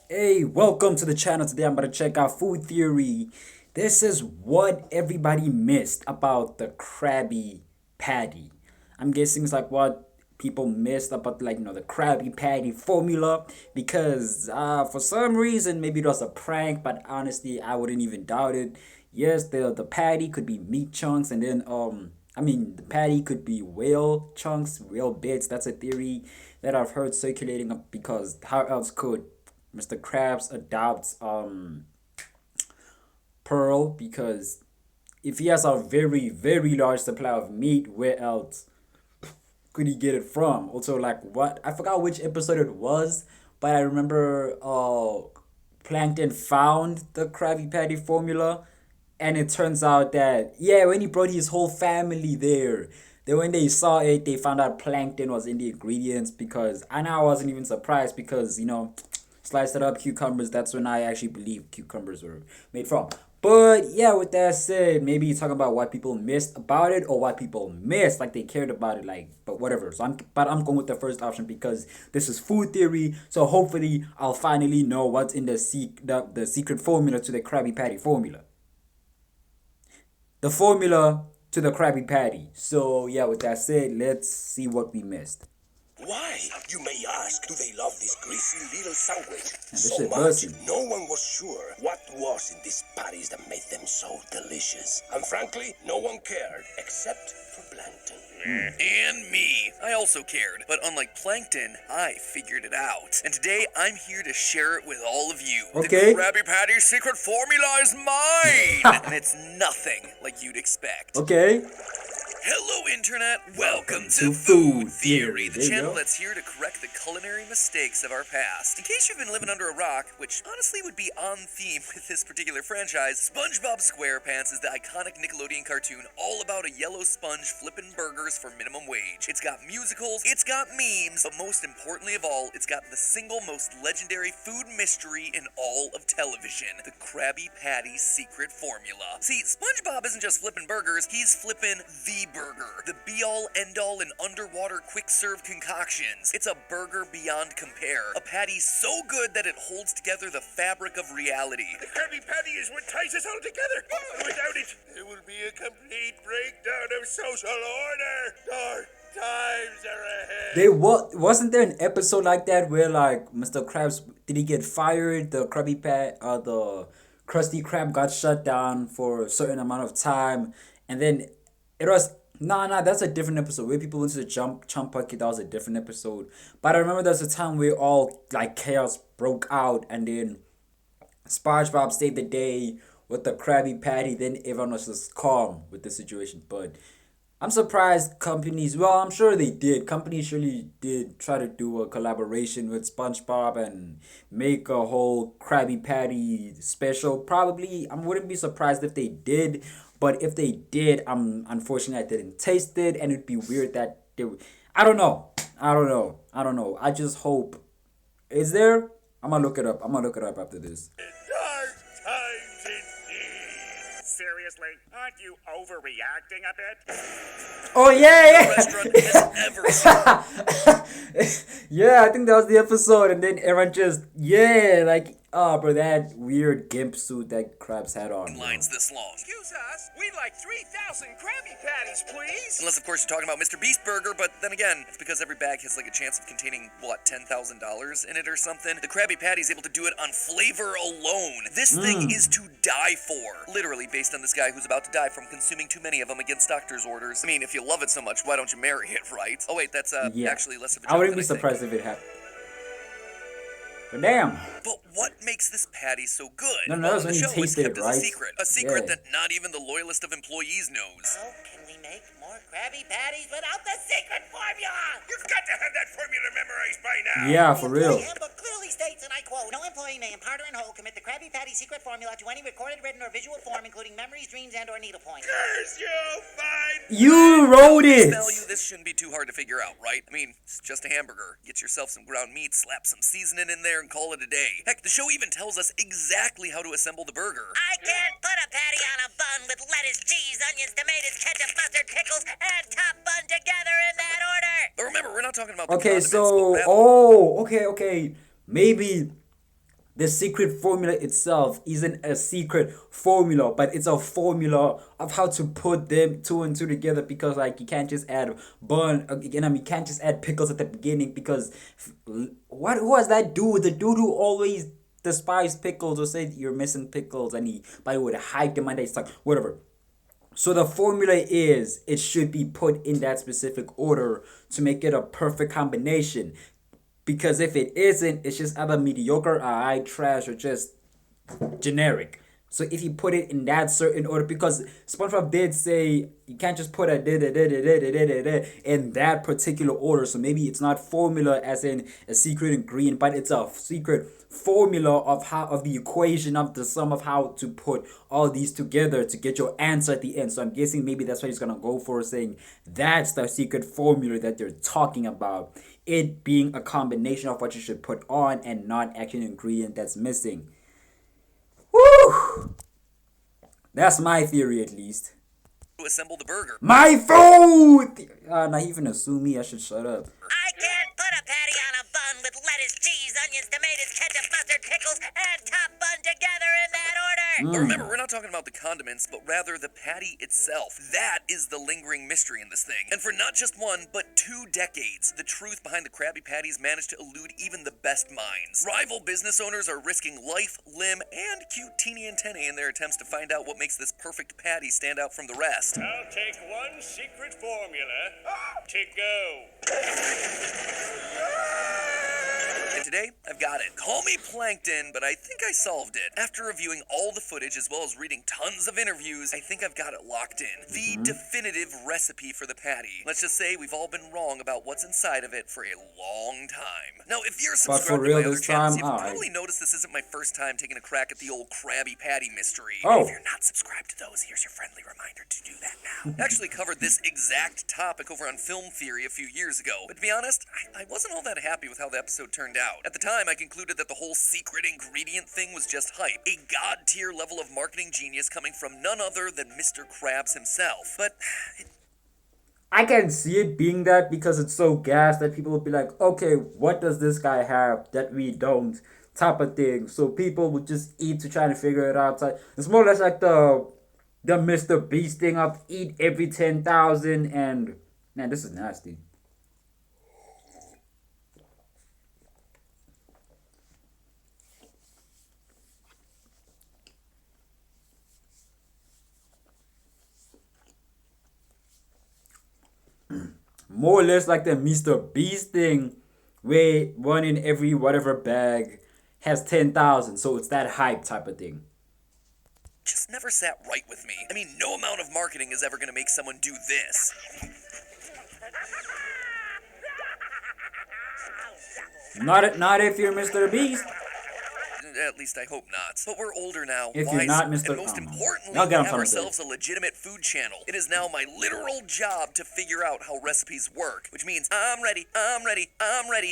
Hey, welcome to the channel. Today I'm about to check out food theory. This is what everybody missed about the Krabby Patty. I'm guessing it's like what people missed about the Krabby Patty formula because for some reason maybe it was a prank, but honestly I wouldn't even doubt it. Yes, the patty could be meat chunks and then the patty could be whale chunks, whale bits. That's a theory that I've heard circulating up because how else could Mr. Krabs adopts Pearl, because if he has a very very large supply of meat, where else could he get it from? Also, like what I forgot which episode it was, but I remember Plankton found the Krabby Patty formula, and it turns out that yeah, when he brought his whole family there, then when they saw it, they found out Plankton was in the ingredients. Because I know I wasn't even surprised because sliced it up cucumbers. That's when I actually believe cucumbers were made from. But yeah, with that said, maybe you're talking about what people missed about it or what people missed, like they cared about it, like, but whatever. I'm going with the first option because this is food theory. So hopefully I'll finally know what's in the secret formula to the Krabby Patty formula. The formula to the Krabby Patty. So yeah, with that said, let's see what we missed. Why, you may ask, do they love this greasy little sandwich And this so shit much? busting. No one was sure what was in these patties that made them so delicious. And frankly, no one cared except for Plankton. And me. I also cared, but unlike Plankton, I figured it out. And today I'm here to share it with all of you. Okay. The Krabby Patty secret formula is mine! And it's nothing like you'd expect. Okay. Hello, Internet. Welcome to to Food Food Theory, There the you channel go. that's here to correct the culinary mistakes of our past. In case you've been living under a rock, which honestly would be on theme with this particular franchise, SpongeBob SquarePants is the iconic Nickelodeon cartoon all about a yellow sponge flipping burgers for minimum wage. It's got musicals, it's got memes, but most importantly of all, it's got the single most legendary food mystery in all of television, the Krabby Patty secret formula. See, SpongeBob isn't just flipping burgers, he's flipping the burger. The be-all, end-all, and underwater quick-serve concoctions. It's a burger beyond compare. A patty so good that it holds together the fabric of reality. The Krabby Patty is what ties us all together. Without it, there will be a complete breakdown of social order. Dark times are ahead. Wasn't there an episode like that where like Mr. Krabs, did he get fired? The Krusty Krab got shut down for a certain amount of time, and then it was nah, that's a different episode where people went to the chum bucket. That was a different episode. But I remember there's a time where all like chaos broke out, and then SpongeBob saved the day with the Krabby Patty. Then everyone was just calm with the situation. But I'm surprised companies, well, I'm sure they did. Companies surely did try to do a collaboration with SpongeBob and make a whole Krabby Patty special. Probably, I wouldn't be surprised if they did. But if they did, unfortunately I didn't taste it, and it'd be weird that they would. I don't know. I don't know. I just hope. Is there? I'm gonna look it up. I'm gonna look it up after this. Dark times indeed. Seriously, aren't you overreacting a bit? Oh yeah, Restaurant has ever seen. yeah, I think that was the episode, and then everyone just like bro, that weird gimp suit that Krabs had on. Bro. Lines this long. Excuse us, we'd like 3,000 Krabby Patties, please. Unless, of course, you're talking about Mr. Beast Burger, but then again, it's because every bag has like a chance of containing, what, $10,000 in it or something? The Krabby Patty is able to do it on flavor alone. This thing is to die for. Literally based on this guy who's about to die from consuming too many of them against doctor's orders. I mean, if you love it so much, why don't you marry it, right? Oh wait, that's Yeah. actually less of a joke I wouldn't than be think. surprised if it happened. But damn. But what makes this patty so good? No, Well, that's the when you show is tasted kept it, as right? a secret. A secret Yeah. that not even the loyalist of employees knows. How can we make more Krabby Patties without the secret formula? You've got to have that formula memorized by now. Yeah, for The real. employee handbook clearly states, and I quote, no employee may impart or in whole commit the Krabby Patty secret formula to any recorded, written, or visual form, including memories, dreams, and or needlepoints. Curse you, fine. You wrote it. Value, this shouldn't be too hard to figure out, right? I mean, it's just a hamburger. Get yourself some ground meat, slap some seasoning in there, and call it a day. Heck, the show even tells us exactly how to assemble the burger. I can't put a patty on a bun with lettuce, cheese, onions, tomatoes, ketchup, mustard, pickles, and top bun together in that order. But remember, we're not talking about Okay, the condiments, so but rather- okay. Maybe The secret formula itself isn't a secret formula, but it's a formula of how to put them two and two together, because like you can't just add you can't just add pickles at the beginning, because what who was that dude? The dude who always despised pickles or said you're missing pickles, and he would hype them and they stuck whatever. So the formula is it should be put in that specific order to make it a perfect combination. Because if it isn't, it's just either mediocre, alright, trash, or just generic. So if you put it in that certain order, because SpongeBob did say you can't just put a in that particular order. So maybe it's not formula as in a secret ingredient, but it's a secret formula of the equation of the sum of how to put all these together to get your answer at the end. So I'm guessing maybe that's what he's gonna go for, saying that's the secret formula that they're talking about. It being a combination of what you should put on and not actually an ingredient that's missing. Woo! That's my theory, at least. To assemble the burger. My food! Now you even assume me, I should shut up. I can't put a patty on a bun with lettuce, cheese, onions, tomatoes, ketchup, mustard, pickles, and top bun together in that order. But remember, we're not talking about the condiments, but rather the patty itself. That is the lingering mystery in this thing. And for not just one, but 2 decades, the truth behind the Krabby Patties managed to elude even the best minds. Rival business owners are risking life, limb, and cute teeny antennae in their attempts to find out what makes this perfect patty stand out from the rest. I'll take one secret formula to go. And today, I've got it. Call me Plankton, but I think I solved it. After reviewing all the footage as well as reading tons of interviews, I think I've got it locked in. The definitive recipe for the patty. Let's just say we've all been wrong about what's inside of it for a long time. Now, if you're But subscribed for to real my other this channels, time, you've alright. probably noticed this isn't my first time taking a crack at the old Krabby Patty mystery. Oh. If you're not subscribed to those, here's your friendly reminder to do that now. I actually covered this exact topic over on Film Theory a few years ago, but to be honest, I wasn't all that happy with how the episode turned out. At the time, I concluded that the whole secret ingredient thing was just hype, a god-tier level of marketing genius coming from none other than Mr. Krabs himself. But I can see it being that, because it's so gas that people will be like, okay, what does this guy have that we don't? Type of thing. So people would just eat to try to figure it out. It's more or less like the Mr. Beast thing of eat every 10,000, and man, this is nasty. More or less like the Mr. Beast thing, where one in every whatever bag has 10,000, so it's that hype type of thing. just never sat right with me. I mean, no amount of marketing is ever gonna make someone do this. Not if you're Mr. Beast. At least I hope not. But we're older now, If you're wiser, not Mr. and most importantly, I'll we get on have front of ourselves a legitimate food channel. It is now my literal job to figure out how recipes work, which means I'm ready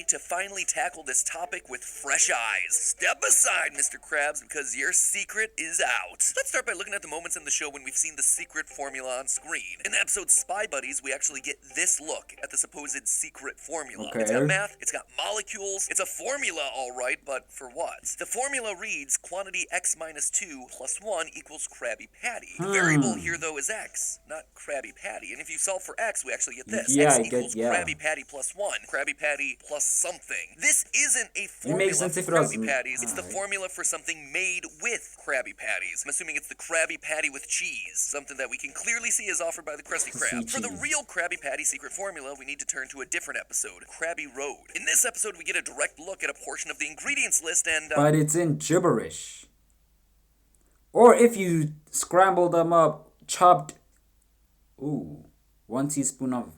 to finally tackle this topic with fresh eyes. Step aside, Mr. Krabs, because your secret is out. Let's start by looking at the moments in the show when we've seen the secret formula on screen. In the episode Spy Buddies, we actually get this look at the supposed secret formula. Okay. It's got math, it's got molecules, it's a formula, all right, but for what? The formula reads quantity x minus 2 plus 1 equals Krabby Patty. The variable here, though, is x, not Krabby Patty. And if you solve for x, we actually get this. Yeah, X equals Krabby Patty plus 1. Krabby Patty plus something. This isn't a formula makes sense for if it doesn't. Krabby Patties. It's the formula for something made with Krabby Patties. I'm assuming it's the Krabby Patty with cheese, something that we can clearly see is offered by the Krusty Krab. For the cheese. real Krabby Patty secret formula, we need to turn to a different episode, Krabby Road. In this episode, we get a direct look at a portion of the ingredients list and... But it's in gibberish. Or if you scramble them up, chopped... Ooh. 1 teaspoon of...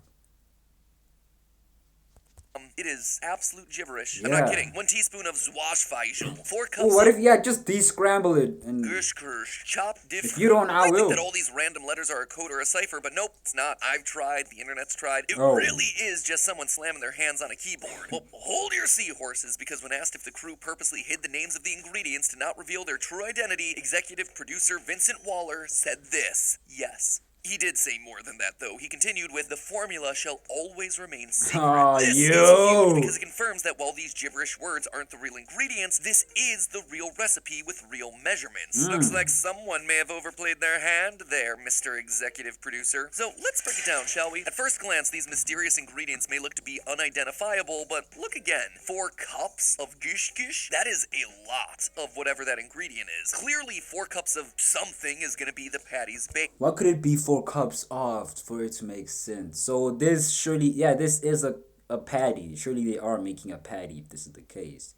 it is absolute gibberish. I'm Yeah. not kidding. 1 teaspoon of Zwashfeisel. 4 cups Ooh, what of... if, de-scramble it and... Kirsch, chopped diff. If you don't, I think will. that all these random letters are a code or a cipher, but nope, it's not. I've tried. The internet's tried. It Oh. really is just someone slamming their hands on a keyboard. Well, hold your seahorses, because when asked if the crew purposely hid the names of the ingredients to not reveal their true identity, executive producer Vincent Waller said this: yes. He did say more than that, though. He continued with, "The formula shall always remain secret." Oh, this is yo. huge because it confirms that while these gibberish words aren't the real ingredients, this is the real recipe with real measurements. Looks like someone may have overplayed their hand there, Mr. Executive Producer. So let's break it down, shall we? At first glance, these mysterious ingredients may look to be unidentifiable, but look again. 4 cups of gish gish? That is a lot of whatever that ingredient is. Clearly, 4 cups of something is going to be the patty's bake. What could it be 4 cups of for it to make sense? So this surely, yeah, this is a patty. Surely they are making a patty if this is the case.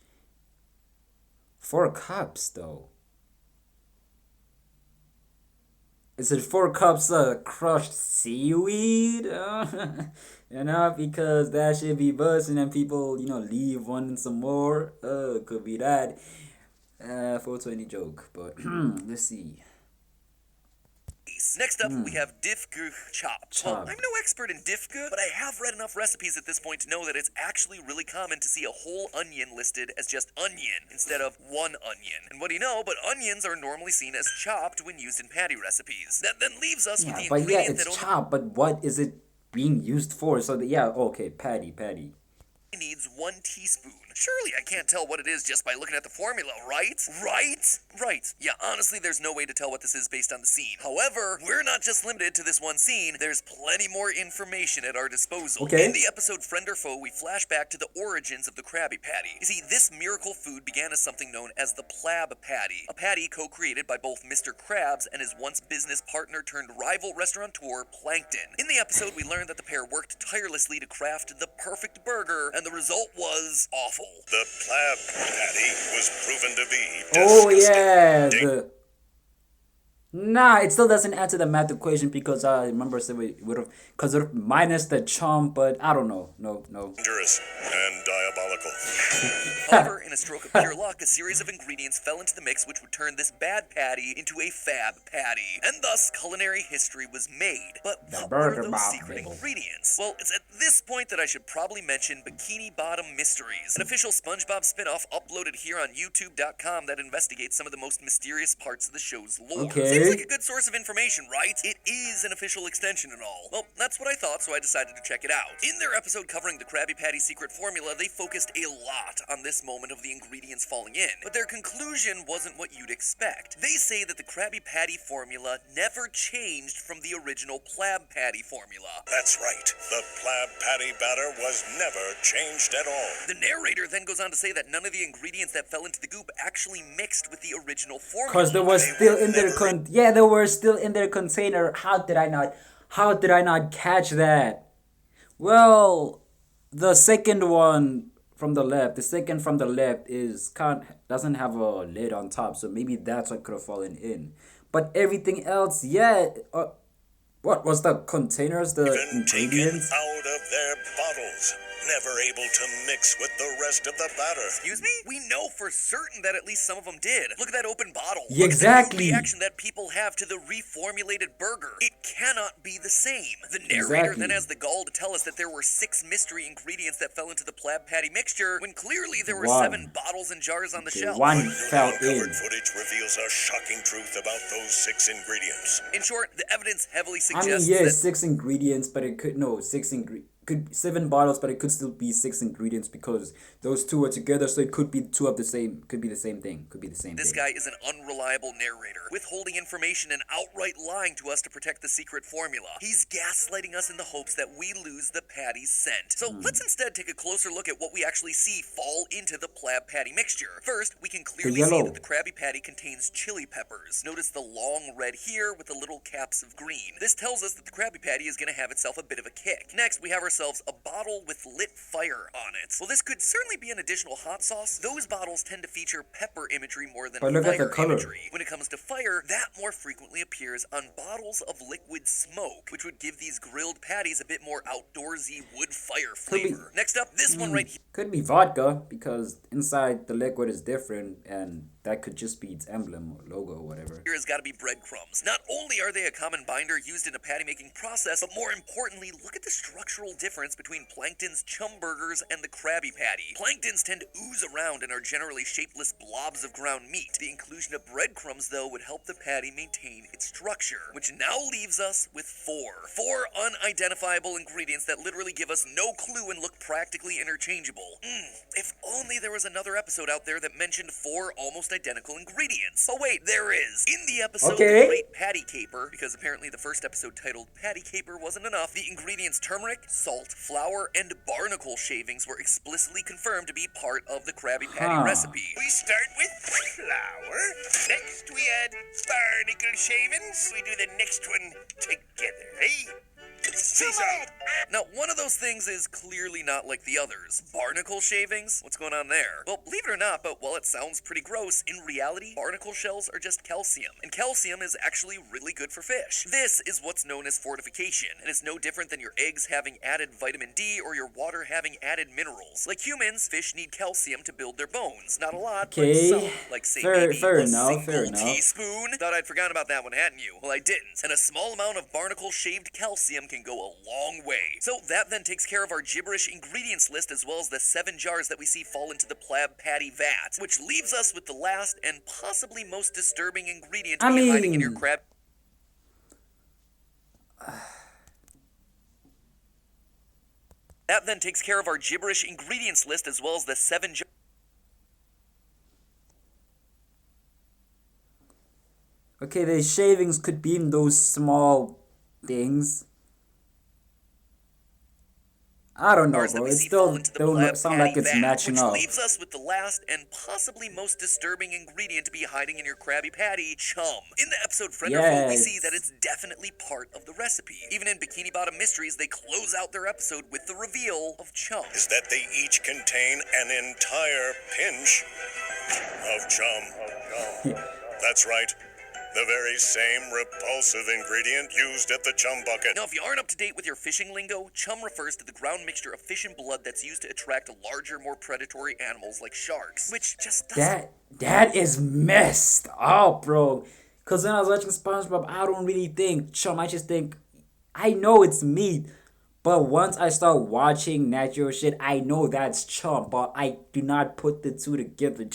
4 cups though. Is it 4 cups of crushed seaweed? Because that should be busting and people, leave wanting some more. Could be that. 420 joke, but let's see. Next up, we have Diffge chop. Well, I'm no expert in Diffge, but I have read enough recipes at this point to know that it's actually really common to see a whole onion listed as just onion instead of one onion. And what do you know, but onions are normally seen as chopped when used in patty recipes. That then leaves us with the ingredient it's chopped, but what is it being used for? So, okay, patty. Needs 1 teaspoon. Surely I can't tell what it is just by looking at the formula, right? Right. Yeah, honestly, there's no way to tell what this is based on the scene. However, we're not just limited to this one scene. There's plenty more information at our disposal. Okay. In the episode Friend or Foe, we flash back to the origins of the Krabby Patty. You see, this miracle food began as something known as the Plaid Patty, a patty co-created by both Mr. Krabs and his once business partner turned rival restaurateur Plankton. In the episode, we learned that the pair worked tirelessly to craft the perfect burger, and the result was awful. The Plaid Patty was proven to be Oh disgusting. yeah, Nah, it still doesn't answer the math equation because I remember saying we would have, because minus the chum, but I don't know. No. Dangerous and diabolical. However, in a stroke of pure luck, a series of ingredients fell into the mix which would turn this bad patty into a fab patty. And thus, culinary history was made. But what were those secret ingredients? Well, it's at this point that I should probably mention Bikini Bottom Mysteries, an official SpongeBob spin-off uploaded here on YouTube.com that investigates some of the most mysterious parts of the show's lore. Okay. Seems like a good source of information, right? It is an official extension and all. Well, that's what I thought, so I decided to check it out. In their episode covering the Krabby Patty secret formula, they focused a lot on this moment of the ingredients falling in, but their conclusion wasn't what you'd expect. They say that the Krabby Patty formula never changed from the original Plaid Patty formula. That's right. The Plaid Patty batter was never changed at all. The narrator then goes on to say that none of the ingredients that fell into the goop actually mixed with the original formula. Because they were still in their they were still in their container. How did I not catch that? Well, the second one from the left, doesn't have a lid on top, so maybe that's what could have fallen in. But everything else, what was the containers, the Even ingredients? taken out of their bottles. Never able to mix with the rest of the batter. Excuse me? We know for certain that at least some of them did. Look at that open bottle. Yeah, Look exactly. At the reaction that people have to the reformulated burger. It cannot be the same. The narrator then has the gall to tell us that there were 6 mystery ingredients that fell into the Plaid Patty mixture, when clearly there were 7 bottles and jars on the shelf. One fell Covered in. footage reveals a shocking truth about those 6 ingredients. In short, the evidence heavily I suggests mean, that 6 ingredients, but it could 7 bottles, but it could still be 6 ingredients because those 2 are together, so it could be 2 of the same. Could be the same thing. this guy is an unreliable narrator, withholding information and outright lying to us to protect the secret formula. He's gaslighting us in the hopes that we lose the patty's scent. So let's instead take a closer look at what we actually see fall into the Plaid Patty mixture. First, we can clearly see that the Krabby Patty contains chili peppers. Notice the long red here with the little caps of green. This tells us that the Krabby Patty is going to have itself a bit of a kick. Next, we have ourselves a bottle with lit fire on it. Well, this could certainly be an additional hot sauce. Those bottles tend to feature pepper imagery more than fire imagery. When it comes to fire, that more frequently appears on bottles of liquid smoke, which would give these grilled patties a bit more outdoorsy wood fire flavor. Next up, this one right here. Could be vodka because inside the liquid is different, and that could just be its emblem or logo or whatever. Here has got to be breadcrumbs. Not only are they a common binder used in a patty making process, but more importantly, look at the structural difference difference between plankton's chum burgers and the Krabby Patty. Planktons tend to ooze around and are generally shapeless blobs of ground meat. The inclusion of breadcrumbs, though, would help the patty maintain its structure, which now leaves us with four unidentifiable ingredients that literally give us no clue and look practically interchangeable. If only there was another episode out there that mentioned 4 almost identical ingredients. Oh wait, there is. In the episode Okay. The Great Patty Caper, because apparently the first episode titled Patty Caper wasn't enough, the ingredients turmeric, salt, flour, and barnacle shavings were explicitly confirmed to be part of the Krabby Patty recipe. We start with flour. Next we add barnacle shavings. We do the next one together, eh? Turmeric! Now, one of those things is clearly not like the others. Barnacle shavings? What's going on there? Well, believe it or not, but while it sounds pretty gross, in reality, barnacle shells are just calcium. And calcium is actually really good for fish. This is what's known as fortification, and it's no different than your eggs having added vitamin D or your water having added minerals. Like humans, fish need calcium to build their bones. Not a lot, but Okay. some. Like, say, Fair maybe a enough, fair single enough. teaspoon. Thought I'd forgotten about that one, hadn't you? Well, I didn't. And a small amount of barnacle shaved calcium can go a long way. So that then takes care of our gibberish ingredients list as well as the 7 jars that we see fall into the Plaid Patty vat, which leaves us with the last and possibly most disturbing ingredient to be hiding in your crab. That then takes care of our gibberish ingredients list as well as the 7 jars. Okay, the shavings could be in those small things. I don't know, That bro. we It see still fall into the don't Plaid sound like Patty it's vat, matching which up. leaves us with the last and possibly most disturbing ingredient to be hiding in your Krabby Patty, chum. In the episode Frienderful, we see that it's definitely part of the recipe. Even in Bikini Bottom Mysteries, they close out their episode with the reveal of chum. Is that they each contain an entire pinch of chum. That's right. The very same repulsive ingredient used at the chum bucket. Now, if you aren't up to date with your fishing lingo, chum refers to the ground mixture of fish and blood that's used to attract larger, more predatory animals like sharks, which just doesn't... That is messed up, bro. Cause when I was watching SpongeBob, I don't really think chum. I just think I know it's meat. But once I start watching natural shit, I know that's chum. But I do not put the two together.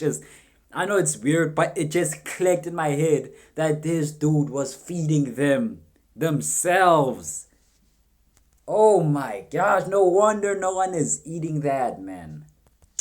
I know it's weird, but it just clicked in my head that this dude was feeding themselves. Oh my gosh, no wonder no one is eating that, man.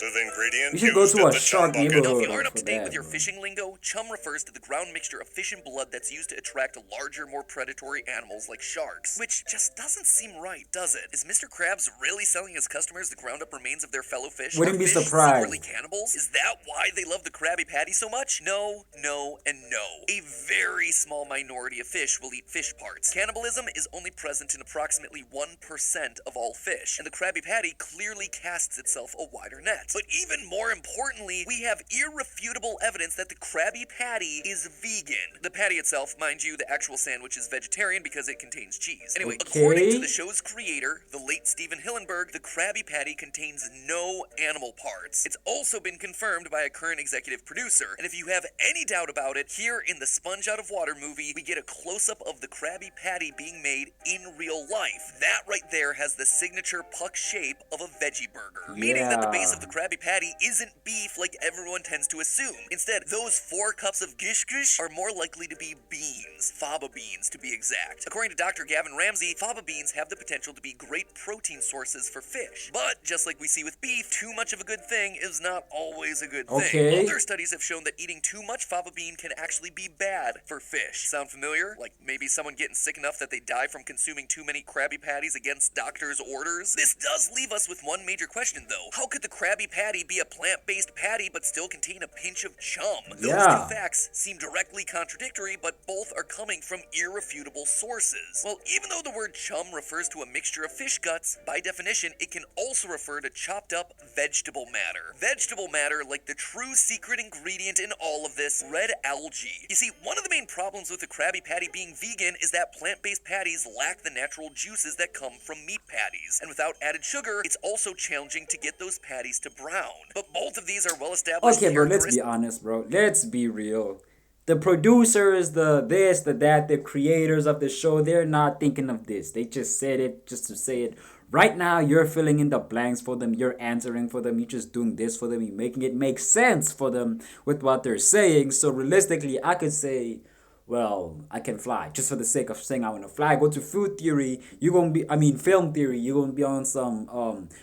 Ingredient You should go used to at a the shark chum bucket. neighborhood. Now, if you aren't up for to date that, with your bro. fishing lingo, chum refers to the ground mixture of fish and blood that's used to attract larger, more predatory animals like sharks. Which just doesn't seem right, does it? Is Mr. Krabs really selling his customers the ground-up remains of their fellow fish? Wouldn't Are be fish surprised. secretly cannibals? Is that why they love the Krabby Patty so much? No, no, and no. A very small minority of fish will eat fish parts. Cannibalism is only present in approximately 1% of all fish, and the Krabby Patty clearly casts itself a wider net. But even more importantly, we have irrefutable evidence that the Krabby Patty is vegan. The patty itself, mind you, the actual sandwich is vegetarian because it contains cheese. Anyway, according to the show's creator, the late Stephen Hillenburg, the Krabby Patty contains no animal parts. It's also been confirmed by a current executive producer, and if you have any doubt about it, here in the Sponge Out of Water movie, we get a close-up of the Krabby Patty being made in real life. That right there has the signature puck shape of a veggie burger, meaning that the base of the Krabby Patty isn't beef like everyone tends to assume. Instead, those 4 cups of gish gish are more likely to be beans, faba beans to be exact. According to Dr. Gavin Ramsey, faba beans have the potential to be great protein sources for fish. But just like we see with beef, too much of a good thing is not always a good thing. Other studies have shown that eating too much faba bean can actually be bad for fish. Sound familiar? Like maybe someone getting sick enough that they die from consuming too many Krabby Patties against doctors' orders? This does leave us with one major question though. How could the Krabby Patty be a plant-based patty but still contain a pinch of chum? Those two facts seem directly contradictory, but both are coming from irrefutable sources. Well, even though the word chum refers to a mixture of fish guts, by definition, it can also refer to chopped up vegetable matter. Vegetable matter, like the true secret ingredient in all of this, red algae. You see, one of the main problems with the Krabby Patty being vegan is that plant-based patties lack the natural juices that come from meat patties. And without added sugar, it's also challenging to get those patties to brown. But both of these are well-established. Okay, bro, let's be honest, bro. Let's be real. The producers, the that, the creators of the show, they're not thinking of this. They just said it just to say it. Right now, you're filling in the blanks for them. You're answering for them. You're just doing this for them. You're making it make sense for them with what they're saying. So realistically, I could say, well, I can fly just for the sake of saying I want to fly. Go to food theory. You're gonna be, I mean, film theory. You're gonna be on some.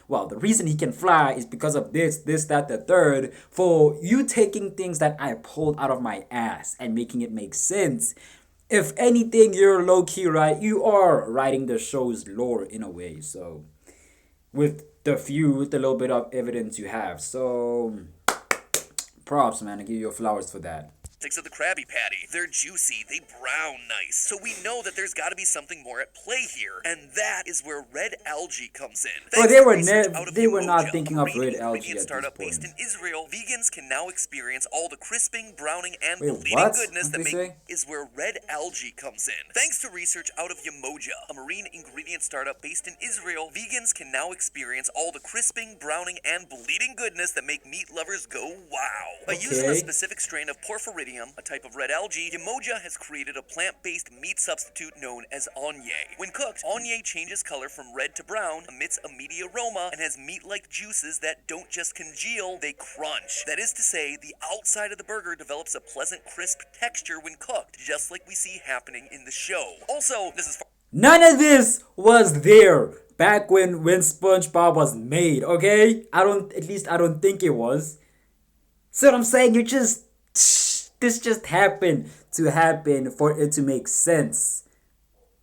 Well, the reason he can fly is because of this, that, the third. For you taking things that I pulled out of my ass and making it make sense. If anything, you're low key right. You are writing the show's lore in a way. So, with with the little bit of evidence you have. So, props, man. I give you your flowers for that. Of the Krabby Patty. They're juicy, they brown nice. So we know that there's got to be something more at play here, and that is where red algae comes in. Well, they were not thinking of red algae at startup this based in point. Israel. Vegans can now experience all the crisping, browning, and Wait, bleeding what? goodness What'd that they say? is where red algae comes in. Thanks to research out of Yamoja, a marine ingredient startup based in Israel, vegans can now experience all the crisping, browning, and bleeding goodness that make meat lovers go wow. By using a Okay. specific strain of porphyridium, a type of red algae, Yamoja has created a plant-based meat substitute known as onion. When cooked, onion changes color from red to brown, emits a meaty aroma, and has meat-like juices that don't just congeal, they crunch. That is to say, the outside of the burger develops a pleasant, crisp texture when cooked, just like we see happening in the show. Also, this is None of this was there back when SpongeBob was made. Okay, I don't think it was. See what I'm saying? This just happened to happen for it to make sense.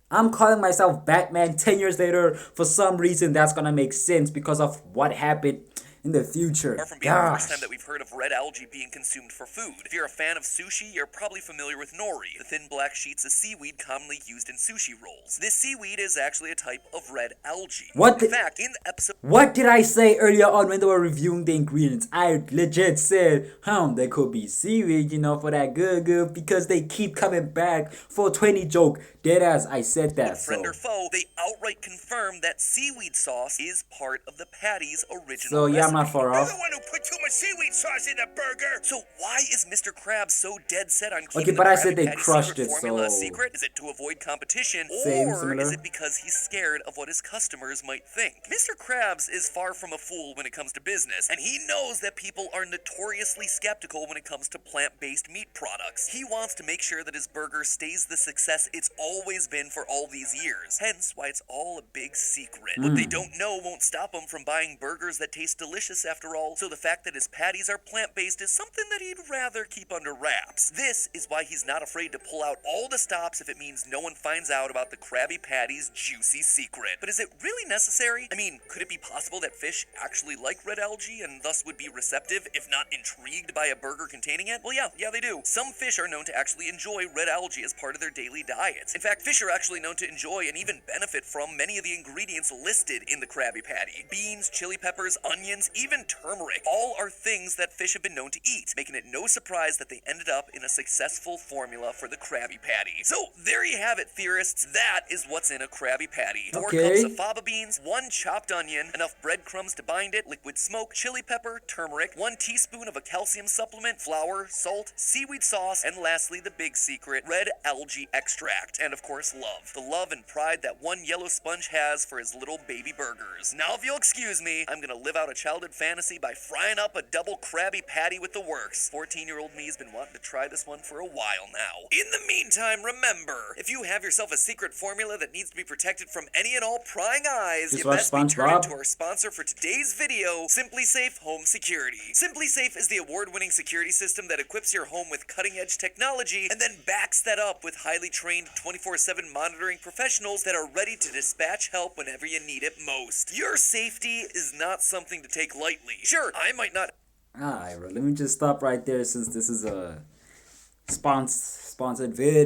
I'm calling myself Batman 10 years later. For some reason, that's gonna make sense because of what happened in the future. far from being the first Gosh. time that we've heard of red algae being consumed for food. If you're a fan of sushi, you're probably familiar with nori, the thin black sheets of seaweed commonly used in sushi rolls. This seaweed is actually a type of red algae. What In the- fact, in the episode What did I say earlier on when they were reviewing the ingredients? I legit said, there could be seaweed, for that good, because they keep coming back for 20 joke. Deadass, I said that, so. friend or foe, they outright confirm that seaweed sauce is part of the patty's original So, yeah, I'm not recipe. far You're off. the one who put too much seaweed sauce in the burger. So why is Mr. Krabs so dead set on keeping Okay, the but I Krabby said they Patty crushed secret it, formula a so- secret? Is it to avoid competition, Same, or similar. is it because he's scared of what his customers might think? Mr. Krabs is far from a fool when it comes to business, and he knows that people are notoriously skeptical when it comes to plant-based meat products. He wants to make sure that his burger stays the success it's always been for all these years. Hence why it's all a big secret. What they don't know won't stop him from buying burgers that taste delicious after all, so the fact that his patties are plant-based is something that he'd rather keep under wraps. This is why he's not afraid to pull out all the stops if it means no one finds out about the Krabby Patty's juicy secret. But is it really necessary? I mean, could it be possible that fish actually like red algae and thus would be receptive, if not intrigued by a burger containing it? Well, yeah, they do. Some fish are known to actually enjoy red algae as part of their daily diets. In fact, fish are actually known to enjoy and even benefit from many of the ingredients listed in the Krabby Patty. Beans, chili peppers, onions, even turmeric. All are things that fish have been known to eat, making it no surprise that they ended up in a successful formula for the Krabby Patty. So, there you have it, theorists. That is what's in a Krabby Patty. 4 Okay. cups of fava beans, 1 chopped onion, enough breadcrumbs to bind it, liquid smoke, chili pepper, turmeric, 1 teaspoon of a calcium supplement, flour, salt, seaweed sauce, and lastly, the big secret, red algae extract. And of course, love. The love and pride that one yellow sponge has for his little baby burgers. Now, if you'll excuse me, I'm gonna live out a childhood fantasy by frying up a double Krabby Patty with the works. 14-year-old me's been wanting to try this one for a while now. In the meantime, remember, if you have yourself a secret formula that needs to be protected from any and all prying eyes, Just you watch best be turning SpongeBob. to our sponsor for today's video, Simply Safe Home Security. Simply Safe is the award-winning security system that equips your home with cutting-edge technology and then backs that up with highly trained 24/7 monitoring professionals that are ready to dispatch help whenever you need it most. Your safety is not something to take lightly. Sure, I might not Alright, bro. Let me just stop right there since this is a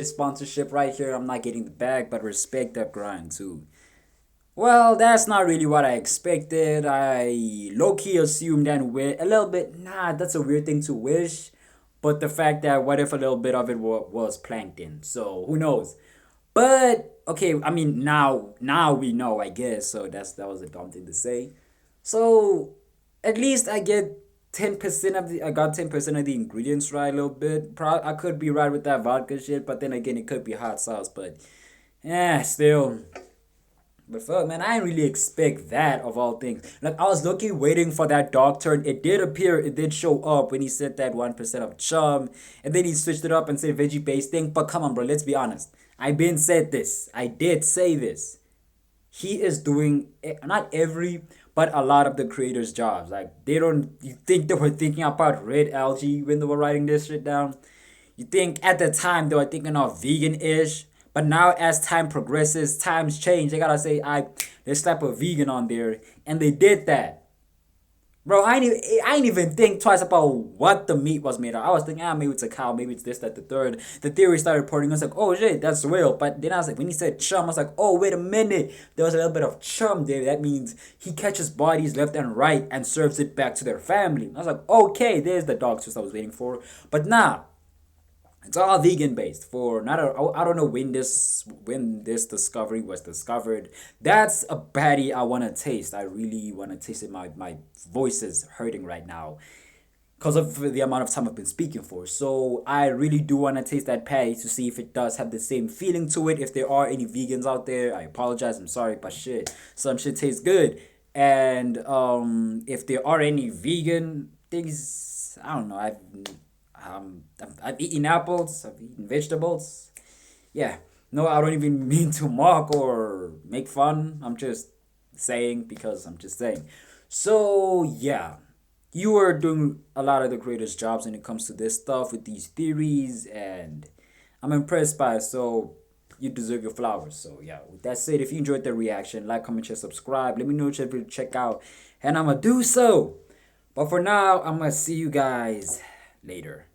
sponsorship right here. I'm not getting the bag, but respect that grind too. Well, that's not really what I expected. I low-key assumed and a little bit, that's a weird thing to wish. But the fact that what if a little bit of it was plankton? So who knows? But okay, I mean now we know, I guess. So that was a dumb thing to say. So at least I get 10% of I got 10% of the ingredients right a little bit. I could be right with that vodka shit, but then again it could be hot sauce. But still. But fuck, man, I didn't really expect that of all things. Like, I was looking, waiting for that dog turn. It did appear, it did show up when he said that 1% of chum. And then he switched it up and said veggie based thing. But come on, bro, let's be honest. I been said this. I did say this. He is doing, not every, but a lot of the creators' jobs. Like, they don't, you think they were thinking about red algae when they were writing this shit down? You think at the time they were thinking of vegan-ish? But now as time progresses, times change. They gotta say, let's slap a vegan on there. And they did that. Bro, I ain't even think twice about what the meat was made of. I was thinking, maybe it's a cow, maybe it's this, that, the third. The theory started reporting. I was like, oh shit, that's real. But then I was like, when he said chum, I was like, oh, wait a minute. There was a little bit of chum there. That means he catches bodies left and right and serves it back to their family. I was like, okay, there's the dog twist I was waiting for. But nah. It's all vegan based. For not I don't know when this discovery was discovered. That's a patty I want to taste. I really want to taste it. My voice is hurting right now because of the amount of time I've been speaking for. So I really do want to taste that patty to see if it does have the same feeling to it. If there are any vegans out there, I apologize. I'm sorry, but shit, some shit tastes good. And if there are any vegan things, I don't know. I've eaten apples, I've eaten vegetables. Yeah. No, I don't even mean to mock or make fun. I'm just saying because I'm just saying. So, yeah. You are doing a lot of the greatest jobs when it comes to this stuff with these theories, and I'm impressed by it. So, you deserve your flowers. So, yeah. With that said, if you enjoyed the reaction, like, comment, share, subscribe. Let me know what you want to check out, and I'm going to do so. But for now, I'm going to see you guys later.